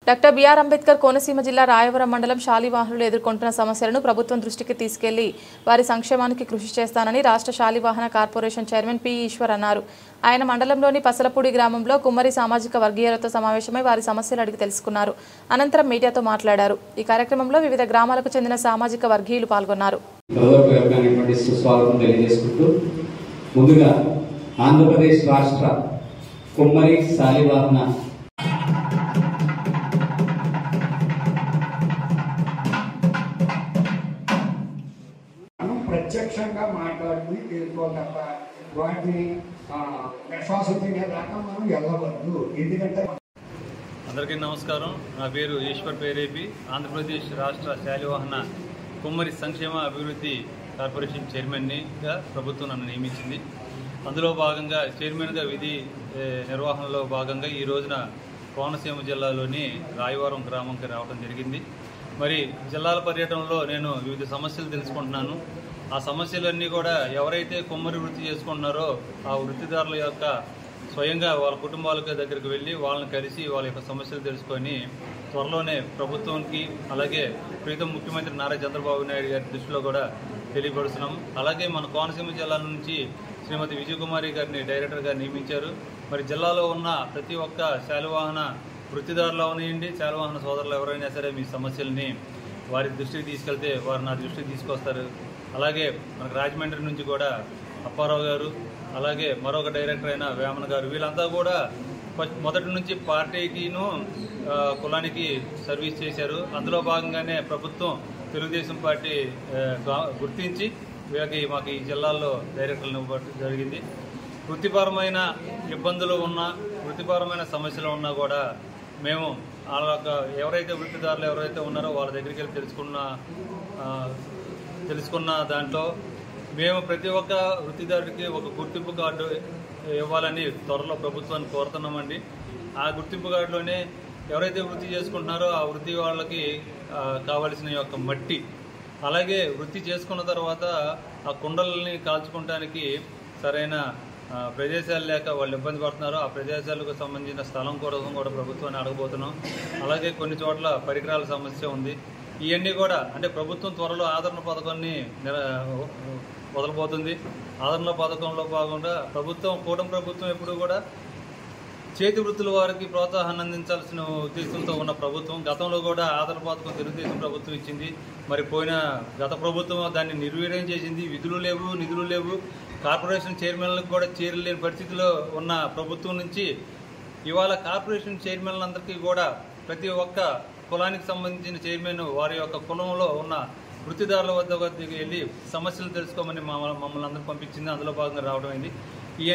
Doctor BR Ambedkar Konaseema జిల్లా రాయవరం మండలం శాలివాహనులు ఎదుర్కొంటున్న సమస్యలను ప్రభుత్వం దృష్టికి తీసుకెళ్లి వారి సంక్షేమానికి కృషి చేస్తానని రాష్ట్ర Shalivahana corporation chairman P Eshwar అన్నారు. ఆయన మండలంలోని పసలపూడి గ్రామంలో కుమ్మరి సామాజిక వర్గీయులతో సమావేశమై వారి సమస్యలు అడిగి తెలుసుకున్నారు. అనంతరం మీడియాతో మాట్లాడారు. ఈ కార్యక్రమంలో వివిధ గ్రామాలకు చెందిన సామాజిక వర్గీయులు పాల్గొన్నారు. ఆంధ్రప్రదేశ్ రాష్ట్ర కుమ్మరి శాలివాహన ప్రత్యక్షంగా మాట్లాడుకుని తీసుకోవాలి తప్ప వాటిని విశ్వాసంగా దాకా మనం వెళ్ళవద్దు. ఎందుకంటే అందరికీ నమస్కారం. నా పేరు ఈశ్వర్ పేరేపి. ఆంధ్రప్రదేశ్ రాష్ట్ర శాలివాహన కుమ్మరి సంక్షేమ అభివృద్ధి కార్పొరేషన్ చైర్మన్గా ప్రభుత్వం నన్ను నియమించింది. అందులో భాగంగా చైర్మన్గా విధి నిర్వహణలో భాగంగా ఈ రోజున కోనసీమ జిల్లాలోని రాయవరం గ్రామంకి రావడం జరిగింది. మరి జిల్లాల పర్యటనలో నేను వివిధ సమస్యలు తెలుసుకుంటున్నాను. ఆ సమస్యలన్నీ కూడా ఎవరైతే కుమ్మరి వృత్తి చేసుకుంటున్నారో ఆ వృత్తిదారుల యొక్క స్వయంగా వాళ్ళ కుటుంబాల దగ్గరికి వెళ్ళి వాళ్ళని కలిసి వాళ్ళ యొక్క సమస్యలు తెలుసుకొని త్వరలోనే ప్రభుత్వానికి అలాగే ప్రీతం ముఖ్యమంత్రి నారా చంద్రబాబు నాయుడు గారి దృష్టిలో కూడా తెలియపరుస్తున్నాం. అలాగే మన కోనసీమ జిల్లా నుంచి శ్రీమతి విజయకుమారి గారిని డైరెక్టర్గా నియమించారు. మరి జిల్లాలో ఉన్న ప్రతి ఒక్క శాలివాహన వృత్తిదారులు అవనియండి, శాలివాహన సోదరులు ఎవరైనా సరే మీ సమస్యల్ని వారి దృష్టికి తీసుకెళ్తే వారు నా దృష్టికి తీసుకొస్తారు. అలాగే మనకు రాజమండ్రి నుంచి కూడా అప్పారావు గారు, అలాగే మరొక డైరెక్టర్ అయిన వేమన గారు, వీళ్ళంతా కూడా మొదటి నుంచి పార్టీకిను కులానికి సర్వీస్ చేశారు. అందులో భాగంగానే ప్రభుత్వం తెలుగుదేశం పార్టీ గుర్తించి వీళ్ళకి మాకు ఈ జిల్లాల్లో డైరెక్టర్లు ఇవ్వడం జరిగింది. వృత్తిపరమైన ఇబ్బందులు ఉన్నా, వృత్తిపరమైన సమస్యలు ఉన్నా కూడా మేము ఎవరైతే వృత్తిదారులు ఎవరైతే ఉన్నారో వాళ్ళ దగ్గరికి వెళ్ళి తెలుసుకున్న దాంట్లో మేము ప్రతి ఒక్క వృత్తిదారుడికి ఒక గుర్తింపు కార్డు ఇవ్వాలని త్వరలో ప్రభుత్వాన్ని కోరుతున్నామండి. ఆ గుర్తింపు కార్డులోనే ఎవరైతే వృత్తి చేసుకుంటున్నారో ఆ వృత్తి వాళ్ళకి కావలసిన యొక్క మట్టి, అలాగే వృత్తి చేసుకున్న తర్వాత ఆ కుండలని కాల్చుకోవడానికి సరైన ప్రదేశాలు లేక వాళ్ళు ఇబ్బంది పడుతున్నారు. ఆ ప్రదేశాలకు సంబంధించిన స్థలం కోసం కూడా ప్రభుత్వాన్ని అడగబోతున్నాం. అలాగే కొన్ని చోట్ల పరికరాల సమస్య ఉంది. ఇవన్నీ కూడా అంటే ప్రభుత్వం త్వరలో ఆదరణ పథకాన్ని వదలబోతుంది. ఆదరణ పథకంలో భాగంగా కూటమి ప్రభుత్వం ఎప్పుడు కూడా చేతి వృత్తుల వారికి ప్రోత్సాహాన్ని అందించాల్సిన ఉద్దేశంతో ఉన్న ప్రభుత్వం. గతంలో కూడా ఆదరణ పథకం తెలుగుదేశం ప్రభుత్వం ఇచ్చింది. మరి గత ప్రభుత్వం దాన్ని నిర్వీర్యం చేసింది. విధులు లేవు, నిధులు లేవు. కార్పొరేషన్ చైర్మన్లకు కూడా చేరలేని పరిస్థితిలో ఉన్న ప్రభుత్వం నుంచి ఇవాళ కార్పొరేషన్ చైర్మన్లందరికీ కూడా ప్రతి ఒక్క కులానికి సంబంధించిన చైర్మన్ వారి యొక్క కులంలో ఉన్న వృత్తిదారుల వద్దకు వెళ్ళి సమస్యలు తెలుసుకోమని మమ్మల్ని అందరూ పంపించింది. అందులో భాగంగా రావడం అయింది.